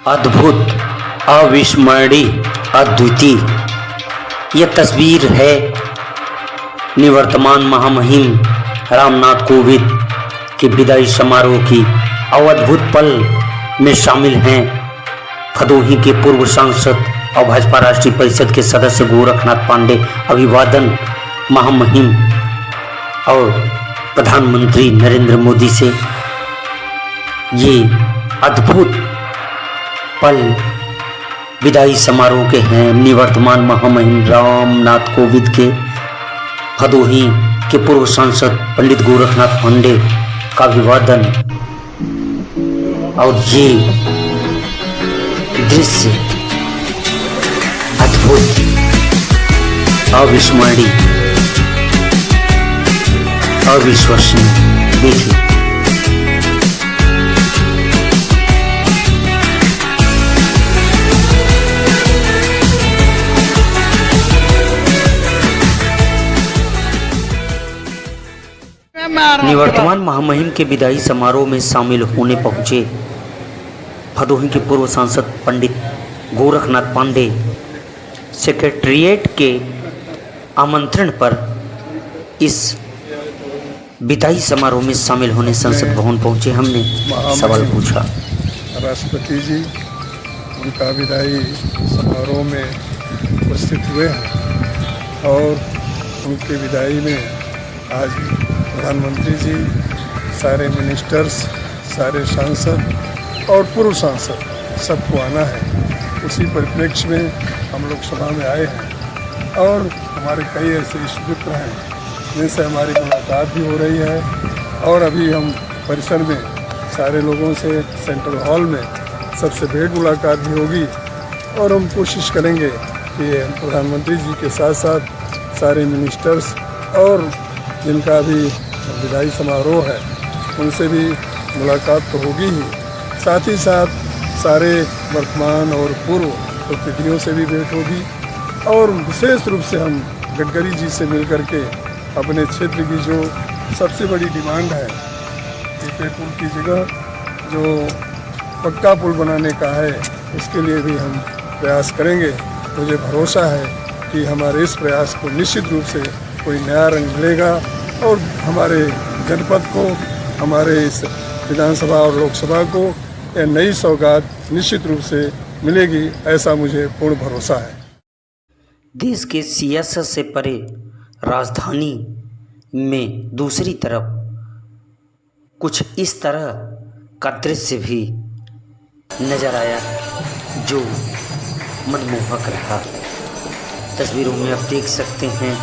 अद्भुत, अविस्मरणीय, अद्वितीय। यह तस्वीर है निवर्तमान महामहिम रामनाथ कोविंद के विदाई समारोह की। अद्भुत पल में शामिल हैं भदोही के पूर्व सांसद और भाजपा राष्ट्रीय परिषद के सदस्य गोरखनाथ पांडे। अभिवादन महामहिम और प्रधानमंत्री नरेंद्र मोदी से। ये अद्भुत पल विदाई समारोह के हैं निवर्तमान महामहिम रामनाथ कोविंद के। भदोही के पूर्व सांसद पंडित गोरखनाथ पांडे का अभिवादन। और ये दृश्य अद्भुत, अविस्मरणीय, अविश्वसनीय। देखिए, निवर्तमान महामहिम के विदाई समारोह में शामिल होने पहुंचे भदोही के पूर्व सांसद पंडित गोरखनाथ पांडे सेक्रेटेरिएट के आमंत्रण पर इस विदाई समारोह में शामिल होने संसद भवन पहुंचे। हमने सवाल पूछा। राष्ट्रपति जी उनका विदाई समारोह में उपस्थित हुए हैं और उनके विदाई में आज प्रधानमंत्री जी, सारे मिनिस्टर्स, सारे सांसद और पूर्व सांसद सबको आना है। उसी परिप्रेक्ष्य में हम लोग सभा में आए हैं और हमारे कई ऐसे इष्ट मित्र हैं जिनसे हमारी मुलाकात भी हो रही है और अभी हम परिसर में सारे लोगों से सेंट्रल हॉल में सबसे भेंट मुलाकात भी होगी और हम कोशिश करेंगे कि प्रधानमंत्री जी के साथ साथ सारे मिनिस्टर्स और जिनका भी विदाई समारोह है उनसे भी मुलाकात तो होगी ही, साथ ही साथ सारे वर्तमान और पूर्व प्रतिनिधियों से भी भेंट होगी और विशेष रूप से हम गडकरी जी से मिलकर के अपने क्षेत्र की जो सबसे बड़ी डिमांड है टीपे पुल की जगह जो पक्का पुल बनाने का है उसके लिए भी हम प्रयास करेंगे। मुझे भरोसा है कि हमारे इस प्रयास को निश्चित रूप से कोई नया रंग मिलेगा और हमारे जनपद को, हमारे इस विधानसभा और लोकसभा को यह नई सौगात निश्चित रूप से मिलेगी, ऐसा मुझे पूर्ण भरोसा है। देश के सियासत से परे राजधानी में दूसरी तरफ कुछ इस तरह का दृश्य भी नजर आया जो मनमोहक रहा। तस्वीरों में आप देख सकते हैं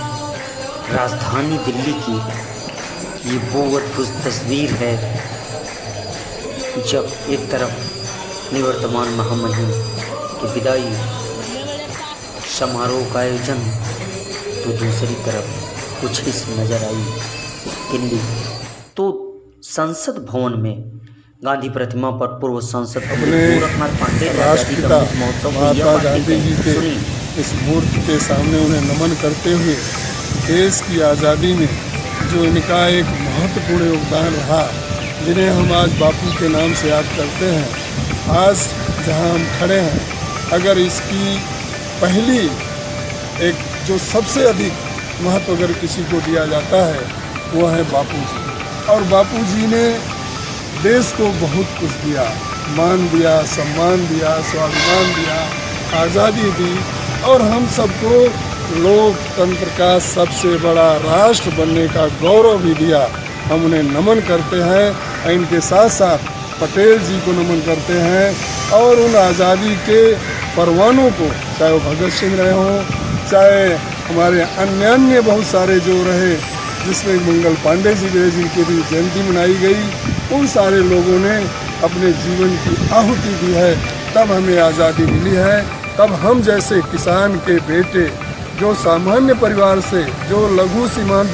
राजधानी दिल्ली की ये वो अद्भुत तस्वीर है जब एक तरफ निवर्तमान महामहिम की विदाई समारोह का आयोजन तो दूसरी तरफ कुछ इस नजर आई दिल्ली। तो संसद भवन में गांधी प्रतिमा पर पूर्व सांसद गोरखनाथ पांडे राष्ट्रपिता महात्मा गांधी जी के इस मूर्ति के सामने उन्हें नमन करते हुए देश की आज़ादी में जो इनका एक महत्वपूर्ण योगदान रहा, जिन्हें हम आज बापू के नाम से याद करते हैं। आज जहां हम खड़े हैं, अगर इसकी पहली एक जो सबसे अधिक महत्व अगर किसी को दिया जाता है वो है बापू जी। और बापू जी ने देश को बहुत कुछ दिया, मान दिया, सम्मान दिया, स्वाभिमान दिया, आज़ादी दी और हम सबको लोकतंत्र का सबसे बड़ा राष्ट्र बनने का गौरव भी दिया। हम उन्हें नमन करते हैं। इनके साथ साथ पटेल जी को नमन करते हैं और उन आज़ादी के परवानों को, चाहे वो भगत सिंह रहे हों, चाहे हमारे अन्य बहुत सारे जो रहे जिसमें मंगल पांडे जी रहे जिनकी भी जयंती मनाई गई, उन सारे लोगों ने अपने जीवन की आहुति दी है, तब हमें आज़ादी मिली है। तब हम जैसे किसान के बेटे जो सामान्य परिवार से, जो लघु सीमांत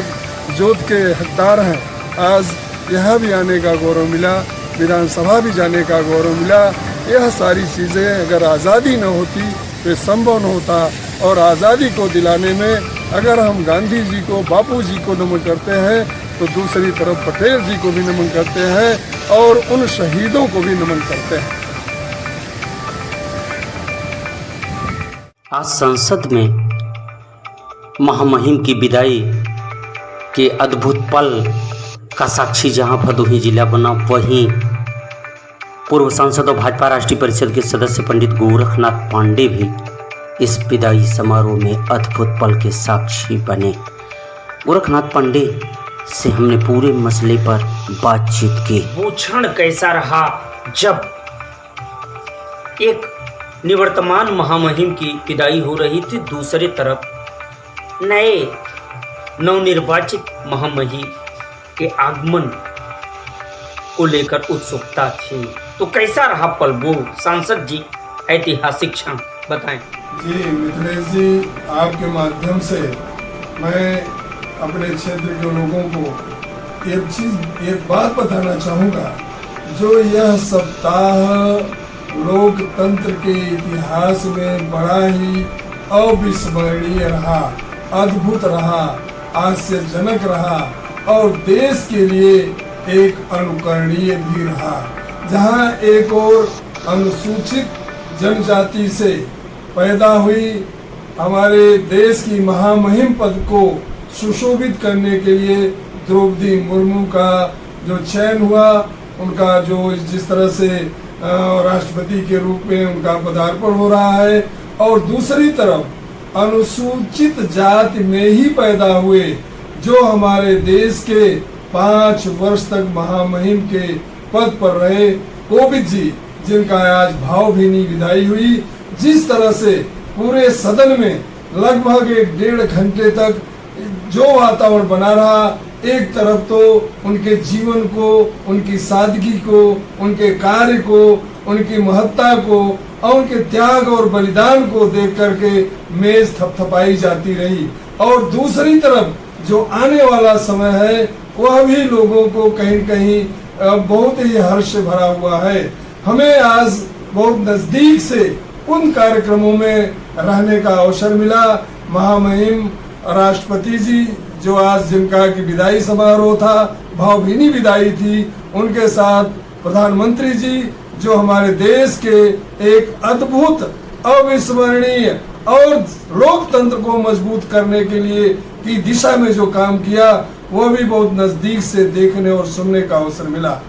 जोत के हकदार हैं, आज यहाँ भी आने का गौरव मिला, विधानसभा भी जाने का गौरव मिला। यह सारी चीज़ें अगर आज़ादी न होती तो संभव न होता। और आज़ादी को दिलाने में अगर हम गांधी जी को, बापू जी को नमन करते हैं तो दूसरी तरफ पटेल जी को भी नमन करते हैं और उन शहीदों को भी नमन करते हैं। संसद में महामहिम की विदाई के अद्भुत पल का साक्षी जहां भदोही जिला बना, वहीं पूर्व सांसद और भाजपा राष्ट्रीय परिषद के सदस्य पंडित गोरखनाथ पांडे भी इस विदाई समारोह में अद्भुत पल के साक्षी बने। गोरखनाथ पांडे से हमने पूरे मसले पर बातचीत की। वो क्षण कैसा रहा जब एक निवर्तमान महामहिम की विदाई हो रही थी, दूसरी तरफ नए नवनिर्वाचित महामहिम के आगमन को लेकर उत्सुकता थी। तो कैसा रहा पल वो सांसद जी, ऐतिहासिक क्षण बताएं। जी मिथिलेश जी, आपके माध्यम से मैं अपने क्षेत्र के लोगों को एक बात बताना चाहूँगा। जो यह सप्ताह लोकतंत्र के इतिहास में बड़ा ही अविस्मरणीय रहा, अद्भुत रहा, आश्चर्यजनक रहा और देश के लिए एक अनुकरणीय भी रहा, जहां एक और अनुसूचित जनजाति से पैदा हुई हमारे देश की महामहिम पद को सुशोभित करने के लिए द्रौपदी मुर्मू का जो चयन हुआ, उनका जो जिस तरह से राष्ट्रपति के रूप में उनका पदार्पण हो रहा है, और दूसरी तरफ अनुसूचित जाति में ही पैदा हुए जो हमारे देश के 5 वर्ष तक महामहिम के पद पर रहे कोविंद जी, जिनका आज भावभीनी विदाई हुई। जिस तरह से पूरे सदन में लगभग 1.5 घंटे तक जो वातावरण बना रहा, एक तरफ तो उनके जीवन को, उनकी सादगी को, उनके कार्य को, उनकी महत्ता को और उनके त्याग और बलिदान को देख करके मेज थपथपाई जाती रही, और दूसरी तरफ जो आने वाला समय है वह भी लोगों को कहीं कहीं बहुत ही हर्ष भरा हुआ है। हमें आज बहुत नजदीक से उन कार्यक्रमों में रहने का अवसर मिला। महामहिम राष्ट्रपति जी जो आज जिनका की विदाई समारोह था, भावभीनी विदाई थी, उनके साथ प्रधानमंत्री जी जो हमारे देश के एक अद्भुत अविस्मरणीय और लोकतंत्र को मजबूत करने के लिए की दिशा में जो काम किया, वह भी बहुत नजदीक से देखने और सुनने का अवसर मिला।